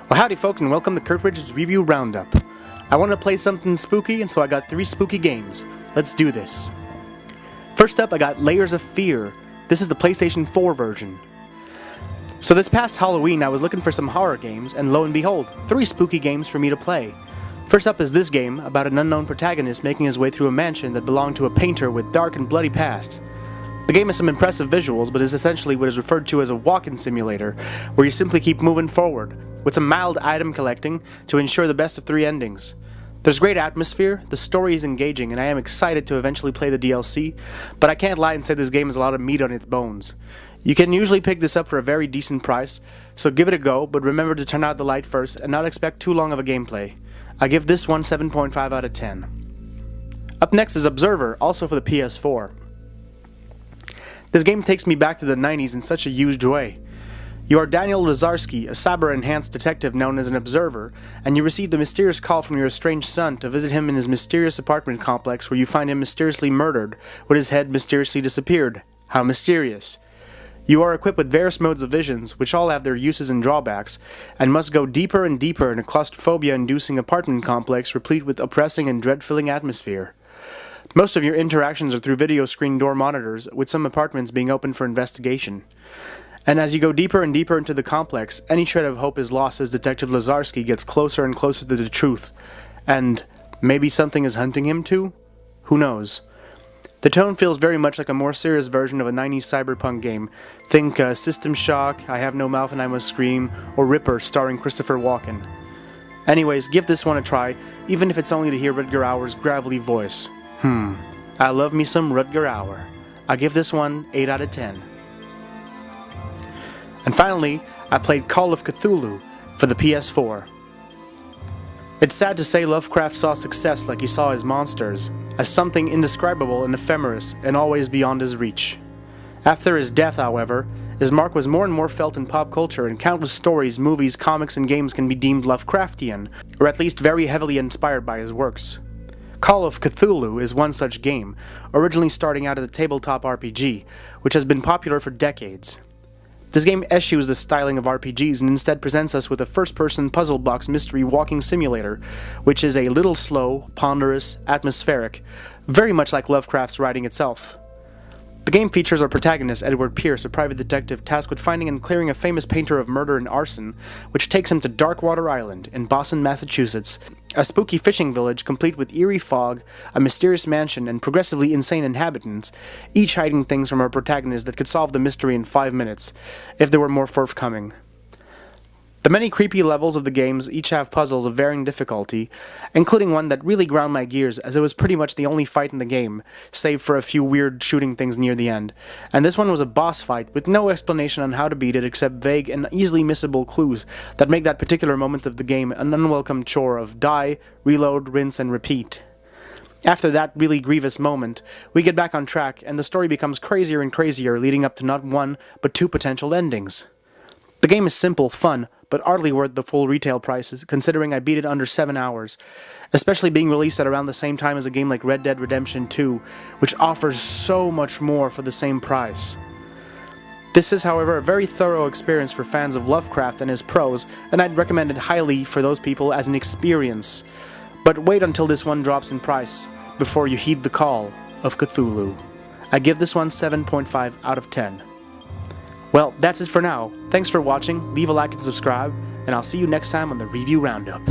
Well, howdy folk, and welcome to Curt Ridge's Review Roundup. I wanted to play something spooky, and so I got 3 spooky games. Let's do this. First up, I got Layers of Fear. This is the PlayStation 4 version. So this past Halloween, I was looking for some horror games, and lo and behold, 3 spooky games for me to play. First up is this game, about an unknown protagonist making his way through a mansion that belonged to a painter with dark and bloody past. The game has some impressive visuals, but is essentially what is referred to as a walk-in simulator, where you simply keep moving forward, with some mild item collecting to ensure the best of 3 endings. There's great atmosphere, the story is engaging, and I am excited to eventually play the DLC, but I can't lie and say this game has a lot of meat on its bones. You can usually pick this up for a very decent price, so give it a go, but remember to turn out the light first and not expect too long of a gameplay. I give this one 7.5 out of 10. Up next is Observer, also for the PS4. This game takes me back to the 90s in such a huge way. You are Daniel Lazarski, a cyber-enhanced detective known as an Observer, and you receive the mysterious call from your estranged son to visit him in his mysterious apartment complex where you find him mysteriously murdered, with his head mysteriously disappeared. How mysterious. You are equipped with various modes of visions, which all have their uses and drawbacks, and must go deeper and deeper in a claustrophobia-inducing apartment complex replete with oppressing and dread-filling atmosphere. Most of your interactions are through video screen door monitors, with some apartments being open for investigation. And as you go deeper and deeper into the complex, any shred of hope is lost as Detective Lazarski gets closer and closer to the truth. And maybe something is hunting him too? Who knows? The tone feels very much like a more serious version of a 90s cyberpunk game. Think System Shock, I Have No Mouth and I Must Scream, or Ripper starring Christopher Walken. Anyways, give this one a try, even if it's only to hear Rutger Hauer's gravelly voice. I love me some Rutger Hauer. I give this one 8 out of 10. And finally, I played Call of Cthulhu for the PS4. It's sad to say Lovecraft saw success like he saw his monsters, as something indescribable and ephemeral and always beyond his reach. After his death, however, his mark was more and more felt in pop culture, and countless stories, movies, comics, and games can be deemed Lovecraftian, or at least very heavily inspired by his works. Call of Cthulhu is one such game, originally starting out as a tabletop RPG, which has been popular for decades. This game eschews the styling of RPGs and instead presents us with a first-person puzzle box mystery walking simulator, which is a little slow, ponderous, atmospheric, very much like Lovecraft's writing itself. The game features our protagonist, Edward Pierce, a private detective tasked with finding and clearing a famous painter of murder and arson, which takes him to Darkwater Island in Boston, Massachusetts, a spooky fishing village complete with eerie fog, a mysterious mansion, and progressively insane inhabitants, each hiding things from our protagonist that could solve the mystery in 5 minutes, if there were more forthcoming. The many creepy levels of the games each have puzzles of varying difficulty, including one that really ground my gears as it was pretty much the only fight in the game, save for a few weird shooting things near the end. And this one was a boss fight with no explanation on how to beat it except vague and easily missable clues that make that particular moment of the game an unwelcome chore of die, reload, rinse, and repeat. After that really grievous moment, we get back on track and the story becomes crazier and crazier, leading up to not 1, but 2 potential endings. The game is simple, fun, but hardly worth the full retail prices, considering I beat it under 7 hours, especially being released at around the same time as a game like Red Dead Redemption 2, which offers so much more for the same price. This is, however, a very thorough experience for fans of Lovecraft and his prose, and I'd recommend it highly for those people as an experience. But wait until this one drops in price, before you heed the call of Cthulhu. I give this one 7.5 out of 10. Well, that's it for now. Thanks for watching, leave a like and subscribe, and I'll see you next time on the Review Roundup.